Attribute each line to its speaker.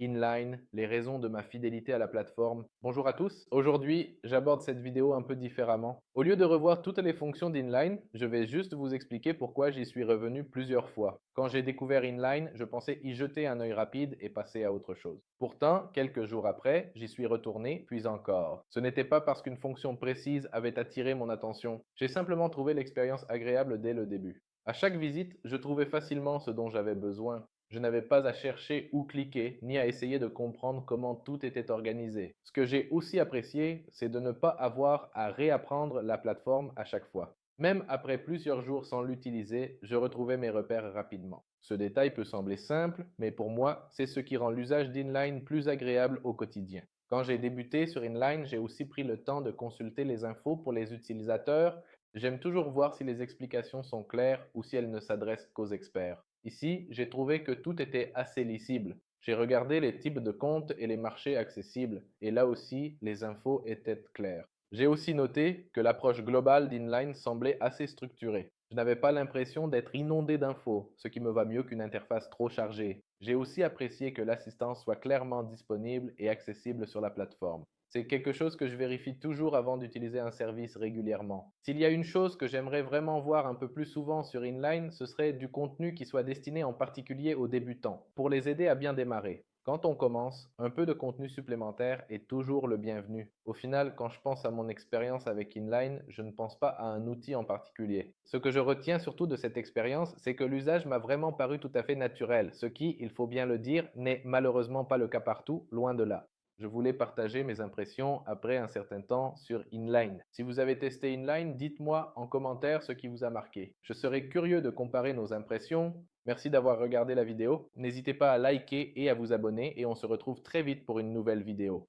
Speaker 1: Inline, les raisons de ma fidélité à la plateforme. Bonjour à tous. Aujourd'hui, j'aborde cette vidéo un peu différemment. Au lieu de revoir toutes les fonctions d'Inline, je vais juste vous expliquer pourquoi j'y suis revenu plusieurs fois. Quand j'ai découvert Inline, je pensais y jeter un œil rapide et passer à autre chose. Pourtant, quelques jours après, j'y suis retourné, puis encore. Ce n'était pas parce qu'une fonction précise avait attiré mon attention. J'ai simplement trouvé l'expérience agréable dès le début. À chaque visite, je trouvais facilement ce dont j'avais besoin. Je n'avais pas à chercher où cliquer, ni à essayer de comprendre comment tout était organisé. Ce que j'ai aussi apprécié, c'est de ne pas avoir à réapprendre la plateforme à chaque fois. Même après plusieurs jours sans l'utiliser, je retrouvais mes repères rapidement. Ce détail peut sembler simple, mais pour moi, c'est ce qui rend l'usage d'Inline plus agréable au quotidien. Quand j'ai débuté sur Inline, j'ai aussi pris le temps de consulter les infos pour les utilisateurs. J'aime toujours voir si les explications sont claires ou si elles ne s'adressent qu'aux experts. Ici, j'ai trouvé que tout était assez lisible. J'ai regardé les types de comptes et les marchés accessibles, et là aussi, les infos étaient claires. J'ai aussi noté que l'approche globale d'Inline semblait assez structurée. Je n'avais pas l'impression d'être inondé d'infos, ce qui me va mieux qu'une interface trop chargée. J'ai aussi apprécié que l'assistance soit clairement disponible et accessible sur la plateforme. C'est quelque chose que je vérifie toujours avant d'utiliser un service régulièrement. S'il y a une chose que j'aimerais vraiment voir un peu plus souvent sur Inline, ce serait du contenu qui soit destiné en particulier aux débutants, pour les aider à bien démarrer. Quand on commence, un peu de contenu supplémentaire est toujours le bienvenu. Au final, quand je pense à mon expérience avec Inline, je ne pense pas à un outil en particulier. Ce que je retiens surtout de cette expérience, c'est que l'usage m'a vraiment paru tout à fait naturel, ce qui, il faut bien le dire, n'est malheureusement pas le cas partout, loin de là. Je voulais partager mes impressions après un certain temps sur Inline. Si vous avez testé Inline, dites-moi en commentaire ce qui vous a marqué. Je serais curieux de comparer nos impressions. Merci d'avoir regardé la vidéo. N'hésitez pas à liker et à vous abonner et on se retrouve très vite pour une nouvelle vidéo.